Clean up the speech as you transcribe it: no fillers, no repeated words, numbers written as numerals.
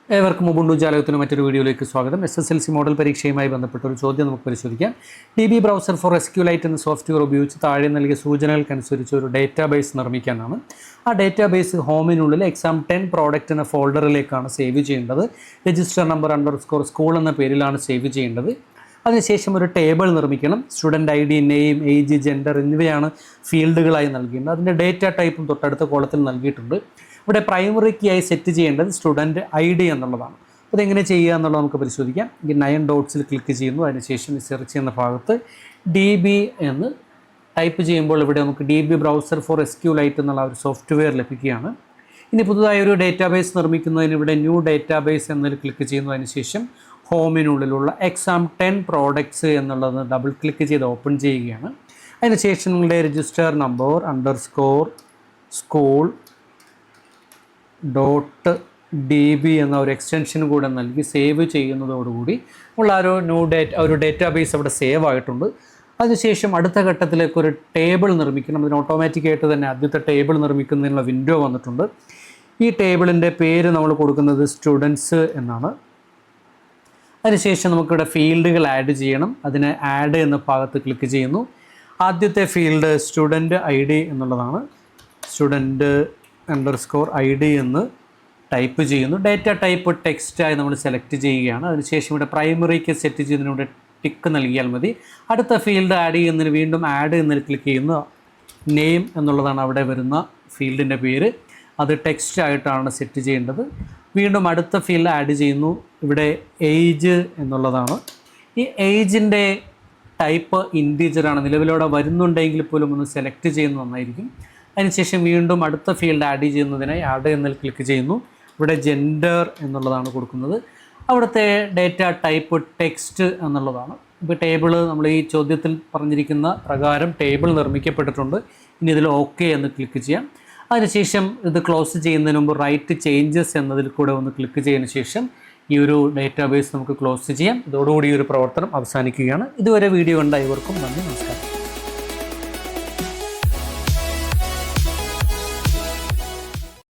ഏവർക്കും ഉബുണ്ടു ജാലകത്തിന് മറ്റൊരു വീഡിയോയിലേക്ക് സ്വാഗതം. SSLC മോഡൽ പരീക്ഷയുമായി ബന്ധപ്പെട്ട ഒരു ചോദ്യം നമുക്ക് പരിശോധിക്കാം. DB ബ്രൗസർ ഫോർ SQLite എന്ന സോഫ്റ്റ്വെയർ ഉപയോഗിച്ച് താഴെ നൽകിയ സൂചനകൾക്കനുസരിച്ച് ഒരു ഡേറ്റാബേസ് നിർമ്മിക്കാനാണ്. ആ ഡേറ്റാബേസ് ഹോമിനുള്ളിൽ exam 10 പ്രോഡക്റ്റ് എന്ന ഫോൾഡറിലേക്കാണ് സേവ് ചെയ്യേണ്ടത്. രജിസ്റ്റർ നമ്പർ _ സ്കൂൾ എന്ന പേരിലാണ് സേവ് ചെയ്യേണ്ടത്. അതിനുശേഷം ഒരു ടേബിൾ നിർമ്മിക്കണം. Student ID, name, age, gender എന്നിവയാണ് ഫീൽഡുകളായി നൽകേണ്ടത്. അതിൻ്റെ ഡേറ്റ ടൈപ്പും തൊട്ടടുത്ത കോളത്തിൽ നൽകിയിട്ടുണ്ട്. ഇവിടെ പ്രൈമറി കീ ആയി സെറ്റ് ചെയ്യേണ്ടത് സ്റ്റുഡൻറ്റ് ID എന്നുള്ളതാണ്. അതെങ്ങനെ ചെയ്യുക എന്നുള്ളത് നമുക്ക് പരിശോധിക്കാം. ഈ 9 ഡോട്ട്സിൽ ക്ലിക്ക് ചെയ്യുന്നു. അതിനുശേഷം സെർച്ച് ചെയ്യുന്ന ഭാഗത്ത് DB എന്ന് ടൈപ്പ് ചെയ്യുമ്പോൾ ഇവിടെ നമുക്ക് DB ബ്രൗസർ ഫോർ SQLite എന്നുള്ള ഒരു സോഫ്റ്റ്വെയർ ലഭിക്കുകയാണ്. ഇനി പുതുതായി ഒരു ഡേറ്റാബേസ് നിർമ്മിക്കുന്നതിന് ഇവിടെ ന്യൂ ഡേറ്റാബേസ് എന്നതിൽ ക്ലിക്ക് ചെയ്യുന്നു. അതിനുശേഷം ഹോമിനുള്ളിലുള്ള exam 10 പ്രോഡക്ട്സ് എന്നുള്ളത് ഡബിൾ ക്ലിക്ക് ചെയ്ത് ഓപ്പൺ ചെയ്യുകയാണ്. അതിനുശേഷം നിങ്ങളുടെ രജിസ്റ്റർ നമ്പർ _ സ്കൂൾ .db എന്ന ഒരു എക്സ്റ്റൻഷൻ കൂടെ നൽകി സേവ് ചെയ്യുന്നതോടുകൂടി ഉള്ള ഒരു ഡേറ്റാബേസ് അവിടെ സേവ് ആയിട്ടുണ്ട്. അതിനുശേഷം അടുത്ത ഘട്ടത്തിലേക്ക് ഒരു ടേബിൾ നിർമ്മിക്കണം. അതിന് ഓട്ടോമാറ്റിക്കായിട്ട് തന്നെ ആദ്യത്തെ ടേബിൾ നിർമ്മിക്കുന്നതിനുള്ള വിൻഡോ വന്നിട്ടുണ്ട്. ഈ ടേബിളിൻ്റെ പേര് നമ്മൾ കൊടുക്കുന്നത് സ്റ്റുഡൻസ് എന്നാണ്. അതിനുശേഷം നമുക്കിവിടെ ഫീൽഡുകൾ ആഡ് ചെയ്യണം. അതിന് ആഡ് എന്ന ഭാഗത്ത് ക്ലിക്ക് ചെയ്യുന്നു. ആദ്യത്തെ ഫീൽഡ് സ്റ്റുഡൻറ്റ് ID എന്നുള്ളതാണ്. സ്റ്റുഡൻറ്റ് _ID എന്ന് ടൈപ്പ് ചെയ്യുന്നു. ഡേറ്റ ടൈപ്പ് ടെക്സ്റ്റായി നമ്മൾ സെലക്ട് ചെയ്യുകയാണ്. അതിനുശേഷം ഇവിടെ പ്രൈമറിക്ക് സെറ്റ് ചെയ്യുന്നതിലൂടെ ടിക്ക് നൽകിയാൽ മതി. അടുത്ത ഫീൽഡ് ആഡ് ചെയ്യുന്നതിന് വീണ്ടും ആഡ് എന്നതിൽ ക്ലിക്ക് ചെയ്യുന്നു. നെയിം എന്നുള്ളതാണ് അവിടെ വരുന്ന ഫീൽഡിൻ്റെ പേര്. അത് ടെക്സ്റ്റ് ആയിട്ടാണ് സെറ്റ് ചെയ്യേണ്ടത്. വീണ്ടും അടുത്ത ഫീൽഡ് ആഡ് ചെയ്യുന്നു. ഇവിടെ ഏജ് എന്നുള്ളതാണ്. ഈ ഏജിൻ്റെ ടൈപ്പ് ഇൻറ്റീജറാണ്. നിലവിലൂടെ വരുന്നുണ്ടെങ്കിൽ പോലും ഒന്ന് സെലക്ട് ചെയ്യുന്നത് നന്നായിരിക്കും. അതിനുശേഷം വീണ്ടും അടുത്ത ഫീൽഡ് ആഡ് ചെയ്യുന്നതിനായി ആഡ് എന്നതിൽ ക്ലിക്ക് ചെയ്യുന്നു. ഇവിടെ ജെൻഡർ എന്നുള്ളതാണ് കൊടുക്കുന്നത്. അവിടുത്തെ ഡേറ്റ ടൈപ്പ് ടെക്സ്റ്റ് എന്നുള്ളതാണ്. ഇപ്പോൾ ടേബിൾ നമ്മൾ ഈ ചോദ്യത്തിൽ പറഞ്ഞിരിക്കുന്ന പ്രകാരം ടേബിൾ നിർമ്മിക്കപ്പെട്ടിട്ടുണ്ട്. ഇനി ഇതിൽ ഓക്കെ എന്ന് ക്ലിക്ക് ചെയ്യാം. അതിനുശേഷം ഇത് ക്ലോസ് ചെയ്യുന്നതിന് മുമ്പ് റൈറ്റ് ചേഞ്ചസ് എന്നതിൽ കൂടെ ഒന്ന് ക്ലിക്ക് ചെയ്തതിന് ശേഷം ഈ ഒരു ഡേറ്റാബേസ് നമുക്ക് ക്ലോസ് ചെയ്യാം. ഇതോടുകൂടി ഒരു പ്രവർത്തനം അവസാനിക്കുകയാണ്. ഇതുവരെ വീഡിയോ കണ്ട ഇവർക്കും നന്ദി, നമസ്കാരം.